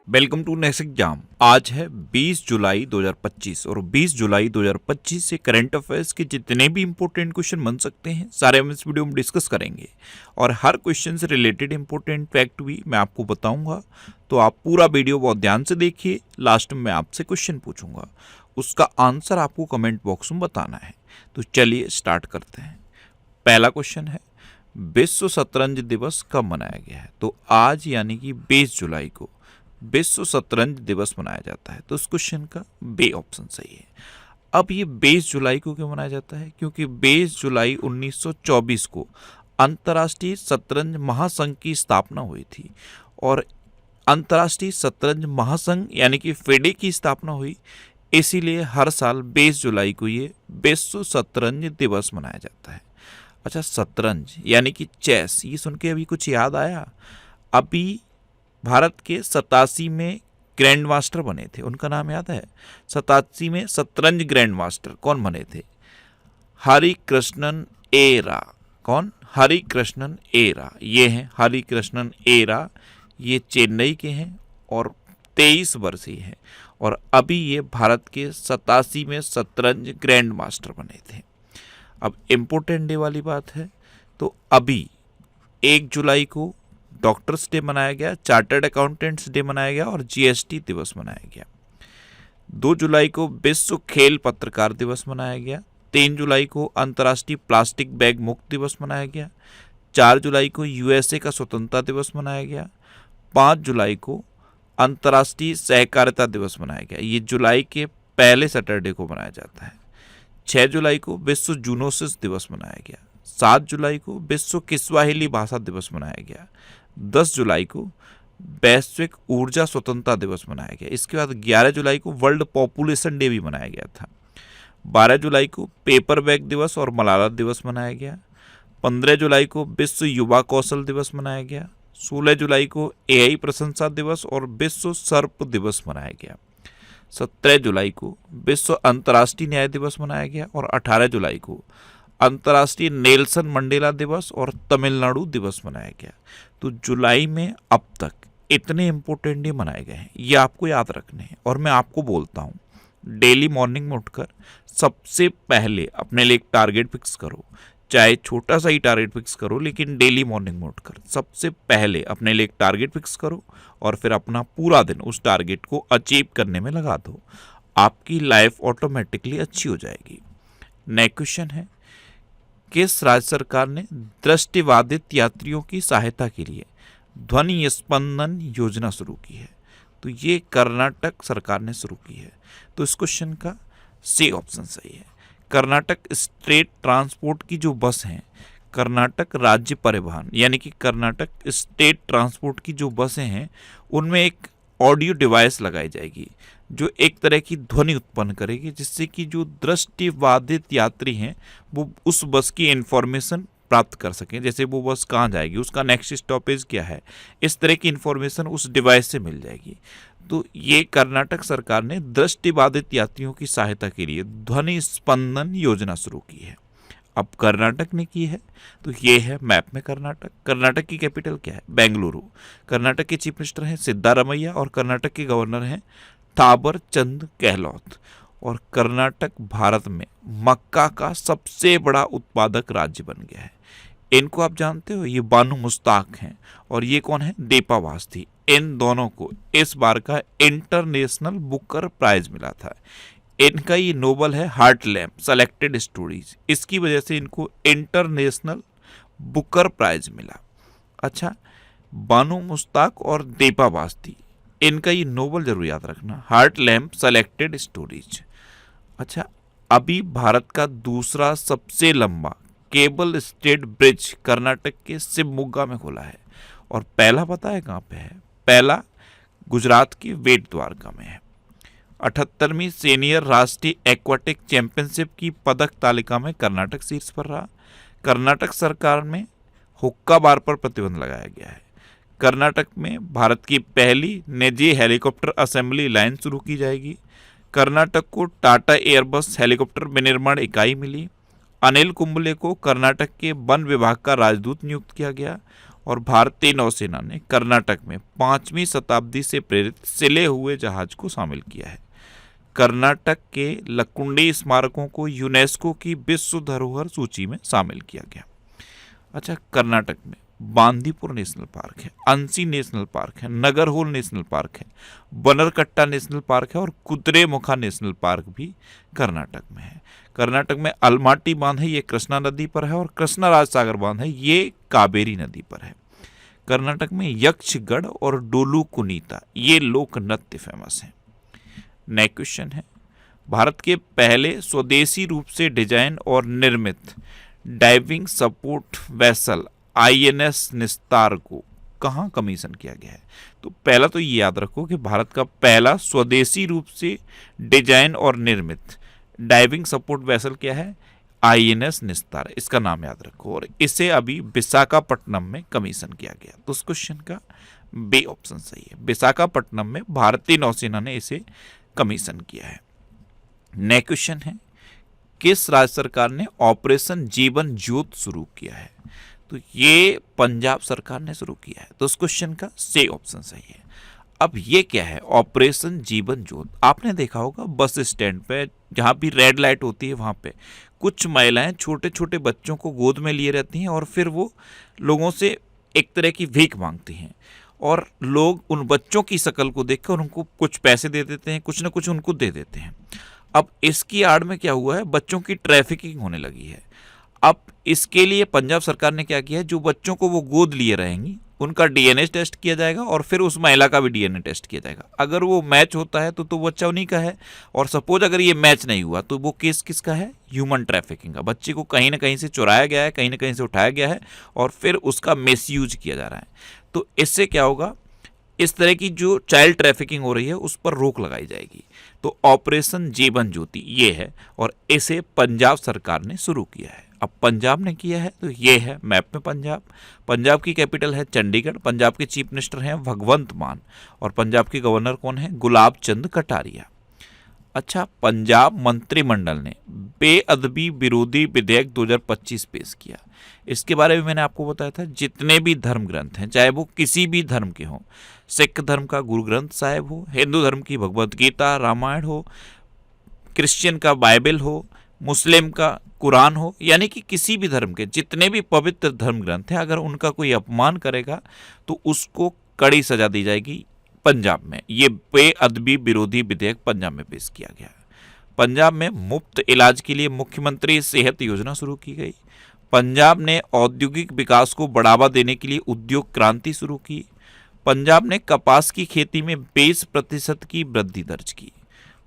Welcome to next exam. आज है 20 जुलाई 2025 और 20 जुलाई 2025 से करंट अफेयर्स के जितने भी इंपॉर्टेंट क्वेश्चन बन सकते हैं सारे हम इस वीडियो में डिस्कस करेंगे और हर क्वेश्चन से रिलेटेड इंपॉर्टेंट फैक्ट भी मैं आपको बताऊंगा। तो आप पूरा वीडियो बहुत ध्यान से देखिए। लास्ट में मैं आपसे क्वेश्चन पूछूंगा, उसका आंसर आपको कमेंट बॉक्स में बताना है। तो चलिए स्टार्ट करते हैं। पहला क्वेश्चन है, विश्व शतरंज दिवस कब मनाया गया है? तो आज यानी कि 20 जुलाई को विश्व शतरंज दिवस मनाया जाता है। तो उस क्वेश्चन का बी ऑप्शन सही है। अब ये 20 जुलाई को क्यों मनाया जाता है? क्योंकि 20 जुलाई 1924 को अंतर्राष्ट्रीय शतरंज महासंघ की स्थापना हुई थी और अंतर्राष्ट्रीय शतरंज महासंघ यानी कि फेडे की स्थापना हुई, इसीलिए हर साल 20 जुलाई को ये विश्व शतरंज दिवस मनाया जाता है। अच्छा, शतरंज यानी कि चेस, ये सुन के अभी कुछ याद आया? अभी भारत के 87 में ग्रैंड मास्टर बने थे, उनका नाम याद है? 87 में शतरंज ग्रैंड मास्टर कौन बने थे? हरिकृष्णन एरा। कौन? हरिकृष्णन एरा। ये हैं हरिकृष्णन एरा। ये चेन्नई के हैं और 23 वर्षीय हैं और अभी ये भारत के 87 में शतरंज ग्रैंड मास्टर बने थे। अब इम्पोर्टेंट डे वाली बात है, तो अभी 1 जुलाई को डॉक्टर्स डे मनाया गया, चार्टर्ड अकाउंटेंट्स डे मनाया गया और जीएसटी दिवस मनाया गया। 2 जुलाई को विश्व खेल पत्रकार दिवस मनाया गया। 3 जुलाई को अंतर्राष्ट्रीय प्लास्टिक बैग मुक्त दिवस मनाया गया। 4 जुलाई को यूएसए का स्वतंत्रता दिवस मनाया गया। 5 जुलाई को अंतर्राष्ट्रीय सहकारिता दिवस मनाया गया। ये जुलाई के पहले सैटरडे को मनाया जाता है। 6 जुलाई को विश्व जूनोसिस दिवस मनाया गया। 7 जुलाई को विश्व किस्वाहिली भाषा दिवस मनाया गया। 10 जुलाई को वैश्विक ऊर्जा स्वतंत्रता दिवस मनाया गया। इसके बाद 11 जुलाई को वर्ल्ड पॉपुलेशन डे भी मनाया गया था। 12 जुलाई को पेपर बैग दिवस और मलाला दिवस मनाया गया। 15 जुलाई को विश्व युवा कौशल दिवस मनाया गया। 16 जुलाई को एआई प्रशंसा दिवस और विश्व सर्प दिवस मनाया गया। 17 जुलाई को विश्व अंतर्राष्ट्रीय न्याय दिवस मनाया गया और 18 जुलाई को अंतर्राष्ट्रीय नेल्सन मंडेला दिवस और तमिलनाडु दिवस मनाया गया। तो जुलाई में अब तक इतने इंपॉर्टेंट डे मनाए गए हैं, ये आपको याद रखने हैं। और मैं आपको बोलता हूँ, डेली मॉर्निंग में उठकर सबसे पहले अपने लिए एक टारगेट फिक्स करो, चाहे छोटा सा ही टारगेट फिक्स करो, लेकिन डेली मॉर्निंग में उठकर सबसे पहले अपने लिए एक टारगेट फिक्स करो और फिर अपना पूरा दिन उस टारगेट को अचीव करने में लगा दो। आपकी लाइफ ऑटोमेटिकली अच्छी हो जाएगी। नेक्स्ट क्वेश्चन है, किस राज्य सरकार ने दृष्टिबाधित यात्रियों की सहायता के लिए ध्वनि स्पंदन योजना शुरू की है? तो ये कर्नाटक सरकार ने शुरू की है। तो इस क्वेश्चन का सी ऑप्शन सही है। कर्नाटक स्टेट ट्रांसपोर्ट की जो बस हैं, कर्नाटक राज्य परिवहन यानी कि कर्नाटक स्टेट ट्रांसपोर्ट की जो बसें हैं, उनमें एक ऑडियो डिवाइस लगाई जाएगी जो एक तरह की ध्वनि उत्पन्न करेगी, जिससे कि जो दृष्टिबाधित यात्री हैं वो उस बस की इंफॉर्मेशन प्राप्त कर सकें। जैसे वो बस कहाँ जाएगी, उसका नेक्स्ट स्टॉपेज क्या है, इस तरह की इंफॉर्मेशन उस डिवाइस से मिल जाएगी। तो ये कर्नाटक सरकार ने दृष्टिबाधित यात्रियों की सहायता के लिए ध्वनि स्पंदन योजना शुरू की है। अब कर्नाटक ने की है, तो ये है मैप में कर्नाटक। कर्नाटक की कैपिटल क्या है? बेंगलुरु। कर्नाटक के चीफ मिनिस्टर हैं सिद्धारमैया और कर्नाटक के गवर्नर हैं थावर चंद गहलोत। और कर्नाटक भारत में मक्का का सबसे बड़ा उत्पादक राज्य बन गया है। इनको आप जानते हो, ये बानू मुश्ताक हैं और ये कौन है? दीपा वास्ती। इन दोनों को इस बार का इंटरनेशनल बुकर प्राइज मिला था। इनका ये नोबल है हार्ट लैम्प सेलेक्टेड स्टोरीज, इसकी वजह से इनको इंटरनेशनल बुकर प्राइज मिला। अच्छा, बानू मुश्ताक और दीपा वास्ती, इनका ये नोबल जरूर याद रखना, हार्ट लैम्प सेलेक्टेड स्टोरीज। अच्छा, अभी भारत का दूसरा सबसे लंबा केबल स्टेट ब्रिज कर्नाटक के शिवमोगा में खुला है और पहला पता है कहाँ पे है? पहला गुजरात के वेट द्वारका में है। 78वीं सीनियर राष्ट्रीय एक्वाटिक चैंपियनशिप की पदक तालिका में कर्नाटक शीर्ष पर रहा। कर्नाटक सरकार में हुक्का बार पर प्रतिबंध लगाया गया है। कर्नाटक में भारत की पहली निजी हेलीकॉप्टर असेंबली लाइन शुरू की जाएगी। कर्नाटक को टाटा एयरबस हेलीकॉप्टर विनिर्माण इकाई मिली। अनिल कुंबले को कर्नाटक के वन विभाग का राजदूत नियुक्त किया गया। और भारतीय नौसेना ने कर्नाटक में 5वीं शताब्दी से प्रेरित सिले हुए जहाज को शामिल किया है। कर्नाटक के लकुंडी स्मारकों को यूनेस्को की विश्व धरोहर सूची में शामिल किया गया। अच्छा, कर्नाटक में बांदीपुर नेशनल पार्क है, अंसी नेशनल पार्क है, नगरहोल नेशनल पार्क है, बनरकट्टा नेशनल पार्क है और कुद्रेमुखा नेशनल पार्क भी कर्नाटक में है। कर्नाटक में अलमाटी बांध है, ये कृष्णा नदी पर है, और कृष्णा राज सागर बांध है, ये कावेरी नदी पर है। कर्नाटक में यक्षगढ़ और डोलू कुनीता ये लोक नृत्य फेमस हैं। नेक्स्ट क्वेश्चन है, भारत के पहले स्वदेशी रूप से डिजाइन और निर्मित डाइविंग सपोर्ट वेसल INS निस्तार को कहाँ कमीशन किया गया है? तो पहला तो ये याद रखो कि भारत का पहला स्वदेशी रूप से डिजाइन और निर्मित डाइविंग सपोर्ट वेसल क्या है? INS निस्तार, इसका नाम याद रखो। और इसे अभी विशाखापट्टनम में कमीशन किया गया। तो उस क्वेश्चन का बी ऑप्शन सही है। विशाखापट्टनम में भारतीय नौसेना ने इसे कमीशन किया है। नेक्स्ट क्वेश्चन है, किस राज्य सरकार ने ऑपरेशन जीवन ज्योत शुरू किया है? तो ये पंजाब सरकार ने शुरू किया है। तो उस क्वेश्चन का सी ऑप्शन सही है। अब ये क्या है ऑपरेशन जीवन ज्योत? आपने देखा होगा बस स्टैंड पे जहाँ भी रेड लाइट होती है वहाँ पे कुछ महिलाएं छोटे छोटे बच्चों को गोद में लिए रहती हैं और फिर वो लोगों से एक तरह की भीख मांगती हैं और लोग उन बच्चों की शक्ल को देखकर उनको कुछ पैसे दे देते हैं, कुछ ना कुछ उनको दे देते हैं। अब इसकी आड़ में क्या हुआ है, बच्चों की ट्रैफिकिंग होने लगी है। अब इसके लिए पंजाब सरकार ने क्या किया है, जो बच्चों को वो गोद लिए रहेंगी उनका DNA टेस्ट किया जाएगा और फिर उस महिला का भी DNA टेस्ट किया जाएगा। अगर वो मैच होता है तो बच्चा उन्हीं का है, और सपोज अगर ये मैच नहीं हुआ तो वो केस किसका है? ह्यूमन ट्रैफिकिंग का। बच्चे को कहीं ना कहीं से चुराया गया है, कहीं ना कहीं से उठाया गया है और फिर उसका मिसयूज किया जा रहा है। तो इससे क्या होगा, इस तरह की जो चाइल्ड ट्रैफिकिंग हो रही है उस पर रोक लगाई जाएगी। तो ऑपरेशन जीवन ज्योति ये है और इसे पंजाब सरकार ने शुरू किया है। अब पंजाब ने किया है तो ये है मैप में पंजाब। पंजाब की कैपिटल है चंडीगढ़। पंजाब के चीफ मिनिस्टर हैं भगवंत मान और पंजाब के गवर्नर कौन है? गुलाब चंद कटारिया। अच्छा, पंजाब मंत्रिमंडल ने बेअदबी विरोधी विधेयक 2025 पेश किया। इसके बारे में मैंने आपको बताया था, जितने भी धर्म ग्रंथ हैं चाहे वो किसी भी धर्म के हों, सिख धर्म का गुरु ग्रंथ साहिब हो, हिंदू धर्म की भगवत गीता रामायण हो, क्रिश्चियन का बाइबल हो, मुस्लिम का कुरान हो, यानी कि किसी भी धर्म के जितने भी पवित्र धर्म ग्रंथ हैं अगर उनका कोई अपमान करेगा तो उसको कड़ी सजा दी जाएगी। पंजाब में ये बेअदबी विरोधी विधेयक पंजाब में पेश किया गया। पंजाब में मुफ्त इलाज के लिए मुख्यमंत्री सेहत योजना शुरू की गई। पंजाब ने औद्योगिक विकास को बढ़ावा देने के लिए उद्योग क्रांति शुरू की। पंजाब ने कपास की खेती में 20% की वृद्धि दर्ज की।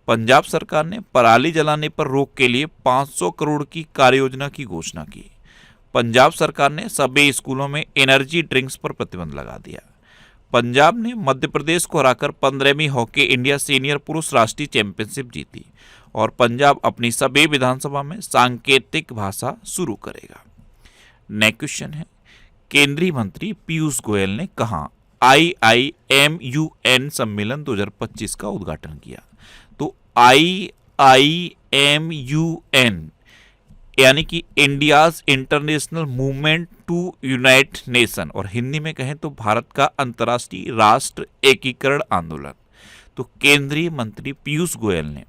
पंजाब सरकार ने पराली जलाने पर रोक के लिए 500 करोड़ की कार्ययोजना की घोषणा की। पंजाब सरकार ने सभी स्कूलों में एनर्जी ड्रिंक्स पर प्रतिबंध लगा दिया। पंजाब ने मध्य प्रदेश को हराकर 15वीं हॉकी इंडिया सीनियर पुरुष राष्ट्रीय चैंपियनशिप जीती और पंजाब अपनी सभी विधानसभा में सांकेतिक भाषा शुरू करेगा। नेक्स्ट क्वेश्चन है, केंद्रीय मंत्री पीयूष गोयल ने कहा IIMUN सम्मेलन 2025 का उद्घाटन किया? तो IIMUN यानी कि India's international movement to unite nation, और हिंदी में कहें तो भारत का अंतर्राष्ट्रीय राष्ट्र एकीकरण आंदोलन। तो केंद्रीय मंत्री पीयूष गोयल ने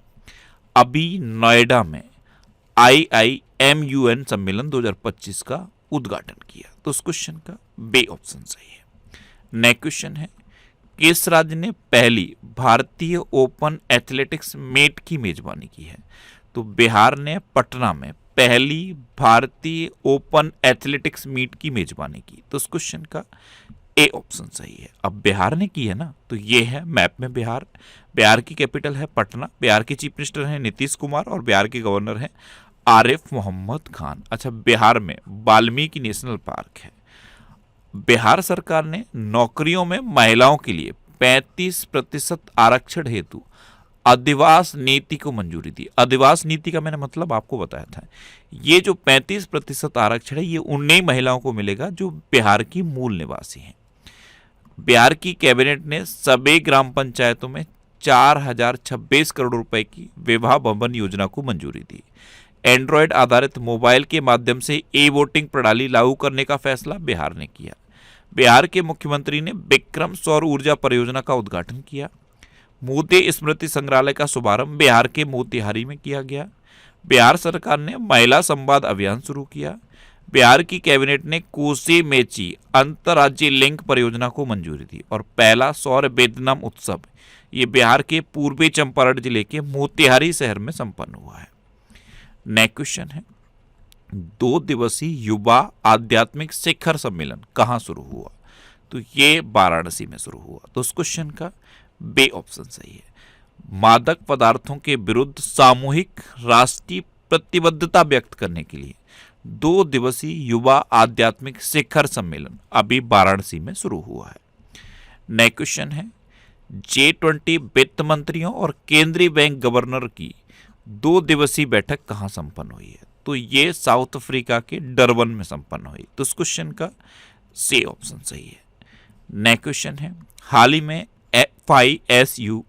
अभी नोएडा में IIMUN सम्मेलन 2025 का उद्घाटन किया। तो उस क्वेश्चन का बी ऑप्शन सही है। नेक्स्ट क्वेश्चन है, किस राज्य ने पहली भारतीय ओपन एथलेटिक्स मीट की मेजबानी की है? तो बिहार ने पटना में पहली भारतीय ओपन एथलेटिक्स मीट की मेजबानी की। तो उस क्वेश्चन का ए ऑप्शन सही है। अब बिहार ने की है ना, तो ये है मैप में बिहार। बिहार की कैपिटल है पटना। बिहार के चीफ मिनिस्टर हैं नीतीश कुमार और बिहार के गवर्नर हैं आरिफ मोहम्मद खान। अच्छा, बिहार में वाल्मीकि नेशनल पार्क है। बिहार सरकार ने नौकरियों में महिलाओं के लिए 35% आरक्षण हेतु अधिवास नीति को मंजूरी दी। अधिवास नीति का मैंने मतलब आपको बताया था। ये जो 35% आरक्षण है ये उन्हीं महिलाओं को मिलेगा जो बिहार की मूल निवासी हैं। बिहार की कैबिनेट ने सभी ग्राम पंचायतों में 4026 करोड़ रुपए की विवाह भवन योजना को मंजूरी दी। एंड्रॉयड आधारित मोबाइल के माध्यम से ई वोटिंग प्रणाली लागू करने का फैसला बिहार ने किया। बिहार के मुख्यमंत्री ने विक्रम सौर ऊर्जा परियोजना का उद्घाटन किया। मोदी स्मृति संग्रहालय का शुभारंभ बिहार के मोतिहारी में किया गया। बिहार सरकार ने महिला संवाद अभियान शुरू किया। बिहार की कैबिनेट ने कोसी मेची अंतर्राज्यीय लिंक परियोजना को मंजूरी दी। और पहला सौर वेदनम उत्सव ये बिहार के पूर्वी चंपारण जिले के मोतिहारी शहर में संपन्न हुआ है। नेक्स्ट क्वेश्चन है, 2 दिवसीय युवा आध्यात्मिक शिखर सम्मेलन कहाँ शुरू हुआ? तो ये वाराणसी में शुरू हुआ। तो उस क्वेश्चन का बे ऑप्शन सही है। मादक पदार्थों के विरुद्ध सामूहिक राष्ट्रीय प्रतिबद्धता व्यक्त करने के लिए 2 दिवसीय युवा आध्यात्मिक शिखर सम्मेलन अभी वाराणसी में शुरू हुआ है। नेक्स्ट क्वेश्चन है, G20 वित्त मंत्रियों और केंद्रीय बैंक गवर्नर की 2 दिवसीय बैठक कहाँ संपन्न हुई है? तो ये साउथ अफ्रीका के डरबन में संपन्न हुई। तो इस क्वेश्चन का सी ऑप्शन सही है। नेक्स्ट क्वेश्चन है, हाल ही में FISU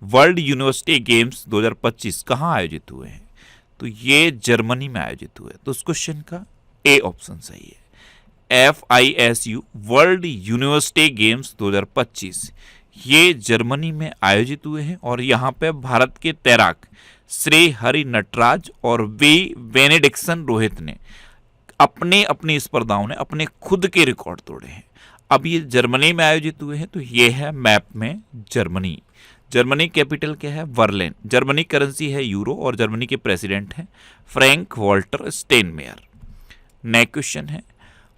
वर्ल्ड यूनिवर्सिटी गेम्स 2025 कहाँ आयोजित हुए हैं? तो ये जर्मनी में आयोजित हुए। तो इस क्वेश्चन का ए ऑप्शन सही है। FISU वर्ल्ड यूनिवर्सिटी गेम्स 2025 ये जर्मनी में आयोजित हुए हैं और यहाँ पे भारत के तैराक श्री हरि नटराज और वी वेनेडिक्सन रोहित ने अपने अपनी स्पर्धाओं ने अपने खुद के रिकॉर्ड तोड़े हैं। अब ये जर्मनी में आयोजित हुए हैं। तो ये है मैप में जर्मनी। जर्मनी कैपिटल क्या है? बर्लिन। जर्मनी करेंसी है यूरो और जर्मनी के प्रेसिडेंट हैं फ्रैंक वॉल्टर स्टेनमेयर। नेक्स्ट क्वेश्चन है,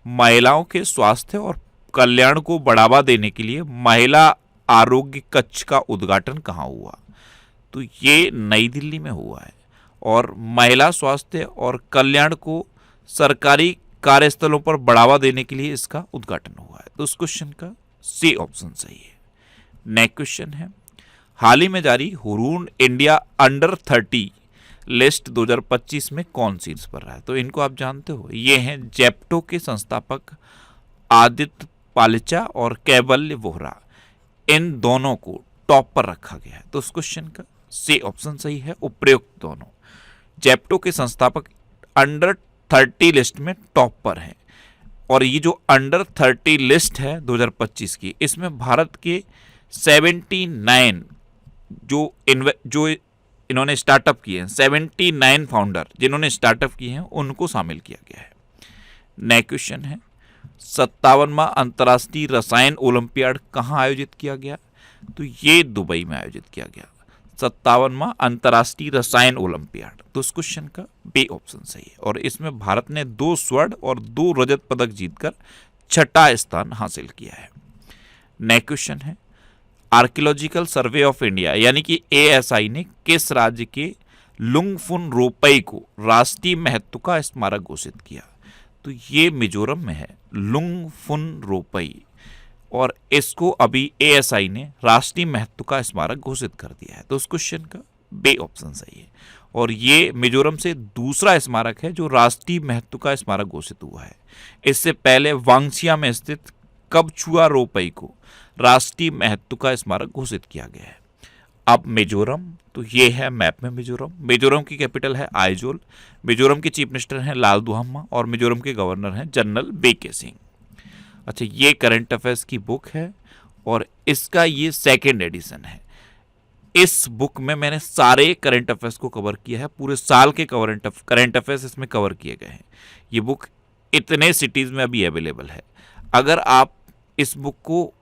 महिलाओं के स्वास्थ्य और कल्याण को बढ़ावा देने के लिए महिला आरोग्य कक्ष का उद्घाटन कहाँ हुआ? तो ये नई दिल्ली में हुआ है और महिला स्वास्थ्य और कल्याण को सरकारी कार्यस्थलों पर बढ़ावा देने के लिए इसका उद्घाटन हुआ है। तो उस क्वेश्चन का सी ऑप्शन सही है। नेक्स्ट क्वेश्चन है, हाल ही में जारी हुरून इंडिया अंडर 30 लिस्ट 2025 में कौन शीर्ष पर रहा है? तो इनको आप जानते हो, ये हैं जेप्टो के संस्थापक आदित्य पालिचा और कैवल्य वोहरा। इन दोनों को टॉप पर रखा गया है। तो उस क्वेश्चन का सी ऑप्शन सही है, उपयुक्त दोनों। जेप्टो के संस्थापक अंडर 30 लिस्ट में टॉप पर हैं और ये जो अंडर 30 लिस्ट है 2025 की, इसमें भारत के 79 जो इन्होंने स्टार्टअप किए हैं, 79 फाउंडर जिन्होंने स्टार्टअप किए हैं उनको शामिल किया गया है। नेक्स्ट क्वेश्चन है, 57वां अंतर्राष्ट्रीय रसायन ओलंपियाड कहाँ आयोजित किया गया? तो ये दुबई में आयोजित किया गया 57वां अंतर्राष्ट्रीय रसायन ओलंपियाड। तो इस क्वेश्चन का बी ऑप्शन सही है और इसमें भारत ने 2 स्वर्ण और 2 रजत पदक जीतकर 6ठा स्थान हासिल किया है। नेक्स्ट क्वेश्चन है, आर्कियोलॉजिकल सर्वे ऑफ इंडिया यानी कि ASI ने किस राज्य के लुंगफुन रोपई को राष्ट्रीय महत्व का स्मारक घोषित किया? तो ये मिजोरम में है लुंगफुन रोपई और इसको अभी ASI ने राष्ट्रीय महत्व का स्मारक घोषित कर दिया है। तो उस क्वेश्चन का बे ऑप्शन सही है और ये मिजोरम से दूसरा स्मारक है जो राष्ट्रीय महत्व का स्मारक घोषित हुआ है। इससे पहले वांगसिया में स्थित कबछुआ रोपई को राष्ट्रीय महत्व का स्मारक घोषित किया गया है। अब मिजोरम, तो ये है मैप में मिजोरम। मिजोरम की कैपिटल है आइजोल। मिजोरम के चीफ मिनिस्टर हैं लालदुहम्मा और मिजोरम के गवर्नर हैं जनरल बीके सिंह। अच्छा, ये करंट अफेयर्स की बुक है और इसका ये 2nd एडिशन है। इस बुक में मैंने सारे करंट अफेयर्स को कवर किया है, पूरे साल के करंट अफेयर्स इसमें कवर किए गए हैं। ये बुक इतने सिटीज़ में अभी अवेलेबल है। अगर आप इस बुक को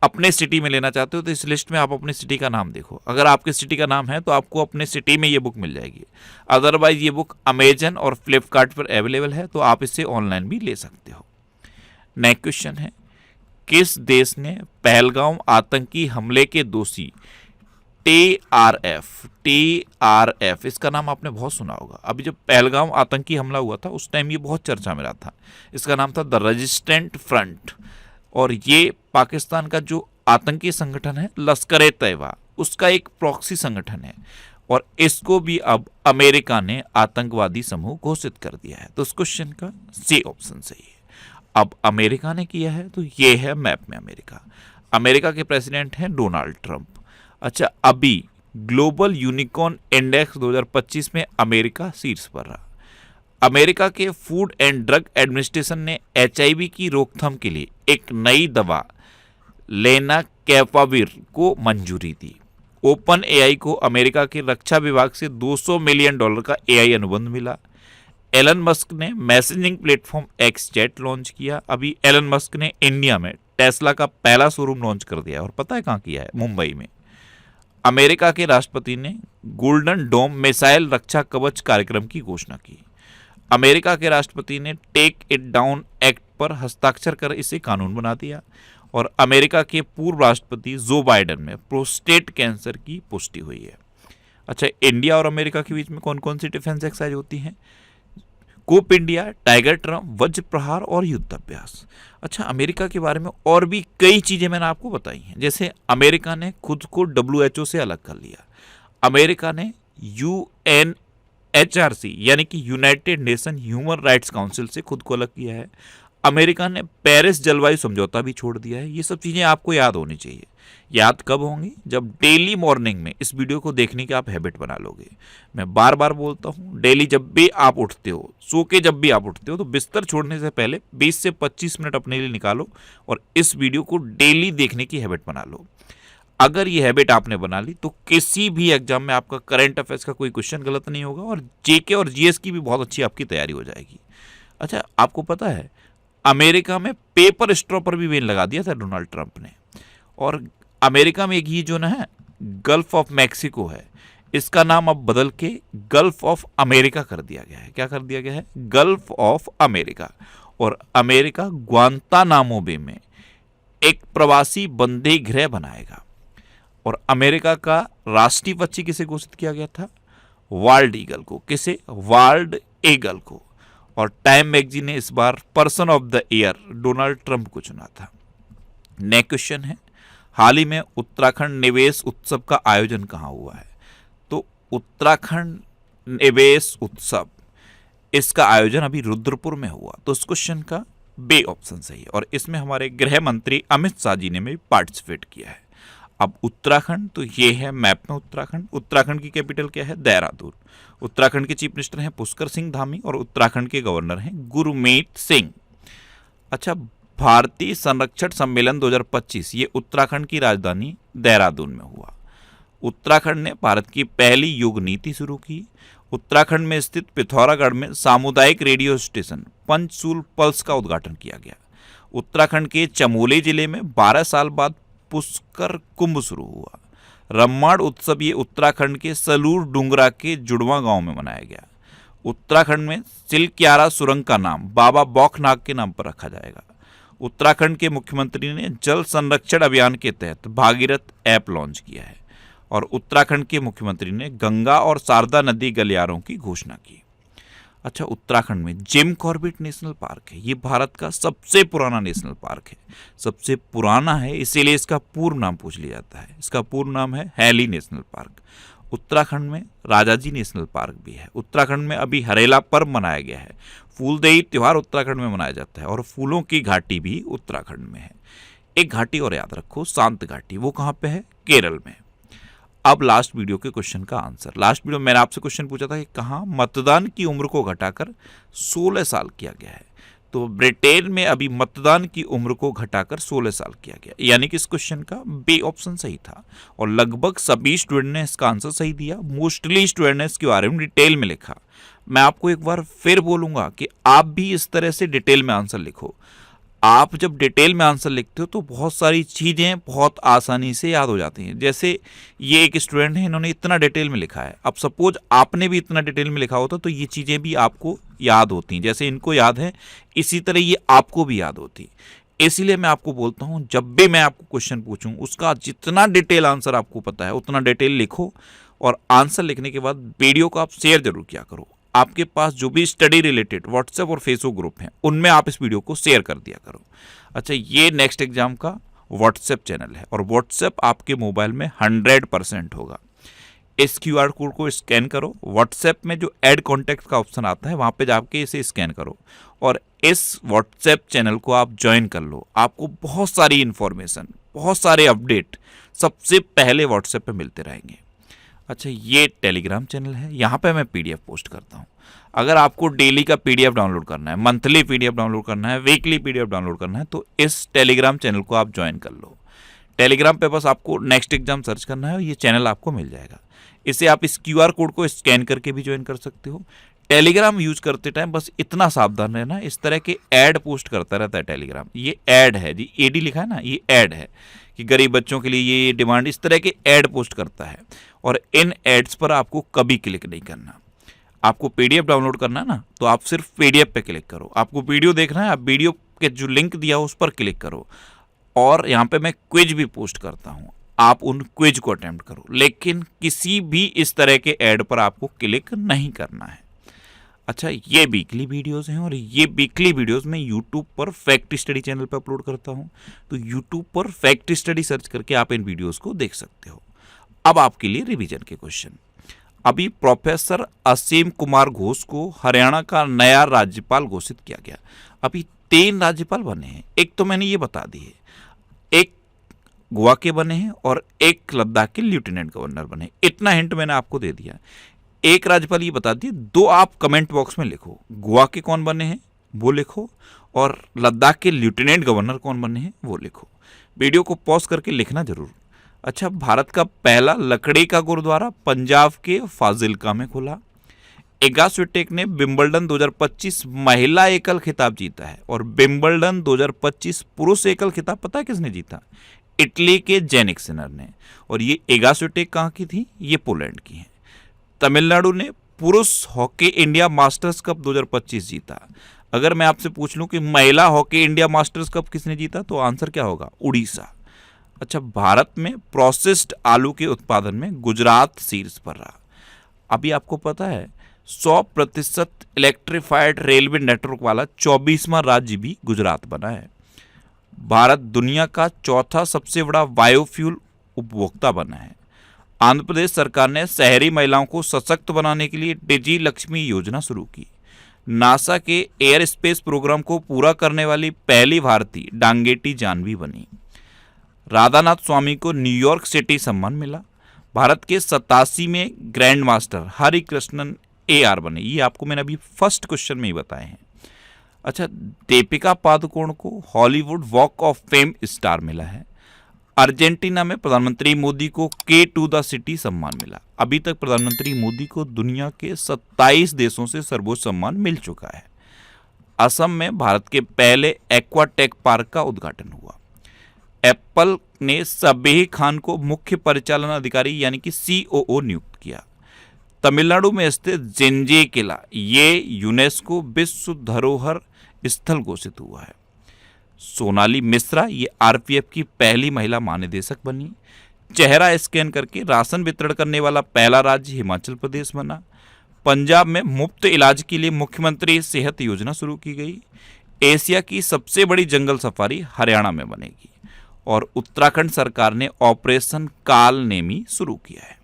अपने सिटी में लेना चाहते हो तो इस लिस्ट में आप अपनी सिटी का नाम देखो। अगर आपके सिटी का नाम है तो आपको अपने सिटी में ये बुक मिल जाएगी। अदरवाइज ये बुक अमेजन और फ्लिपकार्ट पर अवेलेबल है, तो आप इसे ऑनलाइन भी ले सकते हो। नेक्स्ट क्वेश्चन है, किस देश ने पहलगाम आतंकी हमले के दोषी TRF, इसका नाम आपने बहुत सुना होगा। अभी जब पहलगाम आतंकी हमला हुआ था उस टाइम ये बहुत चर्चा में रहा था। इसका नाम था द रेजिस्टेंट फ्रंट और ये पाकिस्तान का जो आतंकी संगठन है लश्कर-ए-तैयबा उसका एक प्रॉक्सी संगठन है और इसको भी अब अमेरिका ने आतंकवादी समूह घोषित कर दिया है। तो इस क्वेश्चन का सी ऑप्शन सही है। अब अमेरिका ने किया है तो ये है मैप में अमेरिका। अमेरिका के प्रेसिडेंट हैं डोनाल्ड ट्रंप। अच्छा, अभी ग्लोबल यूनिकॉर्न इंडेक्स 2025 में अमेरिका शीर्ष पर रहा। अमेरिका के फूड एंड ड्रग एडमिनिस्ट्रेशन ने HIV की रोकथाम के लिए एक नई दवा लेनाकेपाविर को मंजूरी दी। ओपन AI को अमेरिका के रक्षा विभाग से $200 मिलियन का AI अनुबंध मिला। एलन मस्क ने मैसेजिंग प्लेटफॉर्म XChat लॉन्च किया। अभी एलन मस्क ने इंडिया में टेस्ला का पहला शोरूम लॉन्च कर दिया है, और पता है कहाँ किया है? मुंबई में। अमेरिका के राष्ट्रपति ने गोल्डन डोम मिसाइल रक्षा कवच कार्यक्रम की घोषणा की। अमेरिका के राष्ट्रपति ने टेक इट डाउन एक्ट पर हस्ताक्षर कर इसे कानून बना दिया। और अमेरिका के पूर्व राष्ट्रपति जो बाइडेन में प्रोस्टेट कैंसर की पुष्टि हुई है। अच्छा, इंडिया और अमेरिका के बीच में कौन कौन सी डिफेंस एक्सरसाइज होती हैं? कोप इंडिया, टाइगर ट्रम्प, वज्र प्रहार और युद्ध अभ्यास। अच्छा, अमेरिका के बारे में और भी कई चीजें मैंने आपको बताई हैं। जैसे अमेरिका ने खुद को WHO से अलग कर लिया। अमेरिका ने UNHRC यानी कि United nation human rights council से खुद को अलग किया है। अमेरिका ने पेरिस जलवायु समझौता भी छोड़ दिया है। ये सब चीजें आपको याद होनी चाहिए। याद कब होंगी? जब डेली मॉर्निंग में इस वीडियो को देखने की आप हैबिट बना लोगे। मैं बार बार बोलता हूँ, डेली जब भी आप उठते हो, सो के जब भी आप उठते हो, तो बिस्तर छोड़ने से पहले 20 से 25 मिनट अपने लिए निकालो और इस वीडियो को डेली देखने की हैबिट बना लो। अगर ये हैबिट आपने बना ली तो किसी भी एग्जाम में आपका करंट अफेयर्स का कोई क्वेश्चन गलत नहीं होगा और JK और GS की भी बहुत अच्छी आपकी तैयारी हो जाएगी। अच्छा, आपको पता है अमेरिका में पेपर स्ट्रॉ पर भी बैन लगा दिया था डोनाल्ड ट्रंप ने। और अमेरिका में एक ये जो ना है गल्फ ऑफ मैक्सिको है, इसका नाम अब बदल के गल्फ ऑफ अमेरिका कर दिया गया है। क्या कर दिया गया है? Gulf of America. और अमेरिका ग्वांतानामो बे में एक प्रवासी बंदी गृह बनाएगा। और अमेरिका का राष्ट्रीय पक्षी किसे घोषित किया गया था? वाल्ड ईगल को। किसे? वाल्ड ईगल को। और टाइम मैगजीन ने इस बार person of the year Donald Trump को चुना था। नेक्स्ट क्वेश्चन है, हाल ही में उत्तराखंड निवेश उत्सव का आयोजन कहाँ हुआ है? तो उत्तराखंड निवेश उत्सव, इसका आयोजन अभी रुद्रपुर में हुआ। तो इस क्वेश्चन का बी ऑप्शन सही है। और इसमें हमारे गृह मंत्री अमित शाह जी ने भी पार्टिसिपेट किया है। अब उत्तराखंड, तो ये है मैप में उत्तराखंड। उत्तराखंड की कैपिटल क्या है? देहरादून। उत्तराखंड के चीफ मिनिस्टर हैं पुष्कर सिंह धामी और उत्तराखंड के गवर्नर हैं गुरमीत सिंह। अच्छा, भारतीय संरक्षण सम्मेलन 2025 ये उत्तराखंड की राजधानी देहरादून में हुआ। उत्तराखंड ने भारत की पहली योग नीति शुरू की। उत्तराखंड में स्थित पिथौरागढ़ में सामुदायिक रेडियो स्टेशन पंचसूल पल्स का उद्घाटन किया गया। उत्तराखंड के चमोली जिले में 12 साल बाद पुष्कर कुंभ शुरू हुआ। रम्माड़ उत्सव ये उत्तराखंड के सलूर डुंगरा के जुड़वा गांव में मनाया गया। उत्तराखंड में सिलक्यारा सुरंग का नाम बाबा बौखनाग के नाम पर रखा जाएगा। उत्तराखंड के मुख्यमंत्री ने जल संरक्षण अभियान के तहत भागीरथ ऐप लॉन्च किया है। और उत्तराखंड के मुख्यमंत्री ने गंगा और शारदा नदी गलियारों की घोषणा की। अच्छा, उत्तराखंड में जिम कॉर्बेट नेशनल पार्क है। ये भारत का सबसे पुराना नेशनल पार्क है। सबसे पुराना है इसीलिए इसका पूर्ण नाम पूछ लिया जाता है। इसका पूर्ण नाम है हैली नेशनल पार्क। उत्तराखंड में राजाजी नेशनल पार्क भी है। उत्तराखंड में अभी हरेला पर्व मनाया गया है। फूलदेई त्योहार उत्तराखंड में मनाया जाता है और फूलों की घाटी भी उत्तराखंड में है। एक घाटी और याद रखो, शांत घाटी। वो कहाँ पे है? केरल में। अब लास्ट वीडियो के क्वेश्चन का आंसर। लास्ट वीडियो मैंने आपसे क्वेश्चन पूछा था कि कहाँ मतदान की उम्र को घटाकर 16 साल किया गया है। तो ब्रिटेन में अभी मतदान की उम्र को घटाकर 16 साल किया गया, यानी कि इस क्वेश्चन का बी ऑप्शन सही था। और लगभग सभी स्टूडेंट ने इसका आंसर सही दिया। मोस्टली स्टूडेंट ने इसके बारे में डिटेल में लिखा। मैं आपको एक बार फिर बोलूंगा कि आप भी इस तरह से डिटेल में आंसर लिखो। आप जब डिटेल में आंसर लिखते हो तो बहुत सारी चीज़ें बहुत आसानी से याद हो जाती हैं। जैसे ये एक स्टूडेंट है, इन्होंने इतना डिटेल में लिखा है। अब सपोज आपने भी इतना डिटेल में लिखा होता तो ये चीज़ें भी आपको याद होती। जैसे इनको याद है इसी तरह ये आपको भी याद होती। इसीलिए मैं आपको बोलता हूँ, जब भी मैं आपको क्वेश्चन पूछूं उसका जितना डिटेल आंसर आपको पता है उतना डिटेल लिखो। और आंसर लिखने के बाद वीडियो को आप शेयर जरूर किया करो। आपके पास जो भी स्टडी रिलेटेड व्हाट्सएप और फेसबुक ग्रुप हैं उनमें आप इस वीडियो को शेयर कर दिया करो। अच्छा, ये नेक्स्ट एग्जाम का व्हाट्सएप चैनल है और व्हाट्सएप आपके मोबाइल में 100% होगा। इस QR कोड को स्कैन करो। व्हाट्सएप में जो ऐड कॉन्टैक्ट का ऑप्शन आता है वहाँ पे जाके इसे स्कैन करो और इस व्हाट्सएप चैनल को आप ज्वाइन कर लो। आपको बहुत सारी इन्फॉर्मेशन, बहुत सारे अपडेट सबसे पहले व्हाट्सएप पे मिलते रहेंगे। अच्छा, ये टेलीग्राम चैनल है, यहाँ पे मैं पीडीएफ पोस्ट करता हूँ। अगर आपको डेली का पीडीएफ डाउनलोड करना है, मंथली पीडीएफ डाउनलोड करना है, वीकली पीडीएफ डाउनलोड करना है, तो इस टेलीग्राम चैनल को आप ज्वाइन कर लो। टेलीग्राम पे बस आपको नेक्स्ट एग्जाम सर्च करना है और ये चैनल आपको मिल जाएगा। इसे आप इस क्यूआर कोड को स्कैन करके भी ज्वाइन कर सकते हो। टेलीग्राम यूज करते टाइम बस इतना सावधान रहना, इस तरह के ऐड पोस्ट करता रहता है टेलीग्राम। ये ऐड है जी, एडी लिखा है ना, ये ऐड है कि गरीब बच्चों के लिए ये डिमांड, इस तरह के ऐड पोस्ट करता है। और इन एड्स पर आपको कभी क्लिक नहीं करना। आपको पीडीएफ डाउनलोड करना है ना, तो आप सिर्फ पीडीएफ पे क्लिक करो। आपको वीडियो देखना है, आप वीडियो के जो लिंक दिया हो उस पर क्लिक करो। और यहाँ पे मैं क्विज भी पोस्ट करता हूँ, आप उन क्विज को अटेम्प्ट करो, लेकिन किसी भी इस तरह के ऐड पर आपको क्लिक नहीं करना है। अच्छा, ये वीकली वीडियोस हैं और ये वीकली वीडियोस मैं यूट्यूब पर फैक्ट स्टडी चैनल पर अपलोड करता हूँ। तो यूट्यूब पर फैक्ट स्टडी सर्च करके आप इन वीडियोस को देख सकते हो। अब आपके लिए रिवीजन के क्वेश्चन। अभी प्रोफेसर असीम कुमार घोष को हरियाणा का नया राज्यपाल घोषित किया गया। अभी 3 राज्यपाल बने हैं, एक तो मैंने ये बता दी है, एक गोवा के बने हैं और एक लद्दाख के लेफ्टिनेंट गवर्नर बने। इतना हिंट मैंने आपको दे दिया। एक राज्यपाल ये बता दिए, 2 आप कमेंट बॉक्स में लिखो, गोवा के कौन बने हैं वो लिखो और लद्दाख के लेफ्टिनेंट गवर्नर कौन बने हैं वो लिखो। वीडियो को पॉज करके लिखना जरूर। अच्छा, भारत का पहला लकड़ी का गुरुद्वारा पंजाब के फाजिल्का में खुला। इगा स्विटेक ने विंबलडन 2025 महिला एकल खिताब जीता है और विंबलडन 2025 पुरुष एकल खिताब पता है किसने जीता? इटली के जेनिक सिनर ने। और ये इगा स्विटेक कहाँ की थी? ये पोलैंड की है। तमिलनाडु ने पुरुष हॉकी इंडिया मास्टर्स कप 2025 जीता। अगर मैं आपसे पूछ लूं कि महिला हॉकी इंडिया मास्टर्स कप किसने जीता, तो आंसर क्या होगा? उड़ीसा। अच्छा, भारत में प्रोसेस्ड आलू के उत्पादन में गुजरात शीर्ष पर रहा। अभी आपको पता है 100% इलेक्ट्रिफाइड रेलवे नेटवर्क वाला 24वां राज्य भी गुजरात बना है। भारत दुनिया का 4था सबसे बड़ा बायोफ्यूल उपभोक्ता बना है। आंध्र प्रदेश सरकार ने शहरी महिलाओं को सशक्त बनाने के लिए डिजी लक्ष्मी योजना शुरू की। नासा के एयर स्पेस प्रोग्राम को पूरा करने वाली पहली भारतीय डांगेटी जानवी बनी। राधानाथ स्वामी को न्यूयॉर्क सिटी सम्मान मिला। भारत के 87वें grand master Hari Krishnan AR बने। ये आपको मैंने अभी फर्स्ट क्वेश्चन में ही बताए हैं। अच्छा, दीपिका पादुकोण को Hollywood walk of fame star मिला है। अर्जेंटीना में प्रधानमंत्री मोदी को K2 द सिटी सम्मान मिला। अभी तक प्रधानमंत्री मोदी को दुनिया के 27 देशों से सर्वोच्च सम्मान मिल चुका है। असम में भारत के पहले एक्वाटेक पार्क का उद्घाटन हुआ। एप्पल ने सबीह खान को मुख्य परिचालन अधिकारी यानी कि COO नियुक्त किया। तमिलनाडु में स्थित जेंजे किला ये यूनेस्को विश्व धरोहर स्थल घोषित हुआ है। सोनाली मिश्रा ये RPF की पहली महिला महानिदेशक बनी। चेहरा स्कैन करके राशन वितरण करने वाला पहला राज्य हिमाचल प्रदेश बना। पंजाब में मुफ्त इलाज के लिए मुख्यमंत्री सेहत योजना शुरू की गई। एशिया की सबसे बड़ी जंगल सफारी हरियाणा में बनेगी। और उत्तराखंड सरकार ने ऑपरेशन काल नेमी शुरू किया है।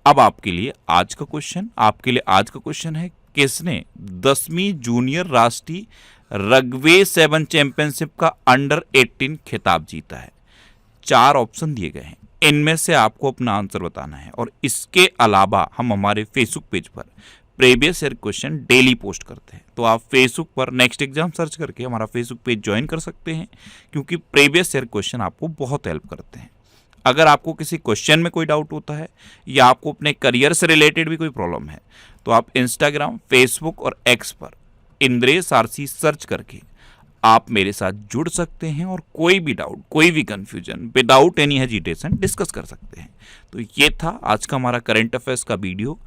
अब आपके लिए आज का क्वेश्चन है, किसने 10वीं जूनियर राष्ट्रीय रग्बी 7 चैंपियनशिप का अंडर 18 खिताब जीता है? 4 ऑप्शन दिए गए हैं, इनमें से आपको अपना आंसर बताना है। और इसके अलावा हम हमारे फेसबुक पेज पर previous year question daily post करते हैं, तो आप फेसबुक पर नेक्स्ट एग्जाम सर्च करके हमारा फेसबुक पेज ज्वाइन कर सकते हैं, क्योंकि प्रीवियस ईयर क्वेश्चन आपको बहुत हेल्प करते हैं। अगर आपको किसी क्वेश्चन में कोई डाउट होता है या आपको अपने करियर से रिलेटेड भी कोई प्रॉब्लम है, तो आप इंस्टाग्राम, फेसबुक और X पर इंद्रेश RC सर्च करके आप मेरे साथ जुड़ सकते हैं और कोई भी डाउट, कोई भी confusion without any hesitation discuss कर सकते हैं। तो ये था आज का हमारा करंट अफेयर्स का वीडियो।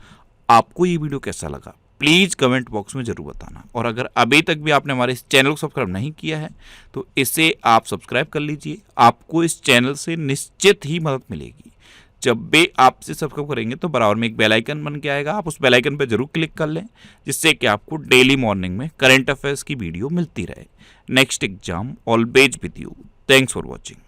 आपको ये वीडियो कैसा लगा प्लीज़ कमेंट बॉक्स में ज़रूर बताना। और अगर अभी तक भी आपने हमारे इस चैनल को सब्सक्राइब नहीं किया है तो इसे आप सब्सक्राइब कर लीजिए। आपको इस चैनल से निश्चित ही मदद मिलेगी। जब भी आप इसे सब्सक्राइब करेंगे तो बराबर में एक बेल आइकन बन के आएगा, आप उस बेल आइकन पर जरूर क्लिक कर लें, जिससे कि आपको डेली मॉर्निंग में करंट अफेयर्स की वीडियो मिलती रहे। Next exam always with you. Thanks for watching.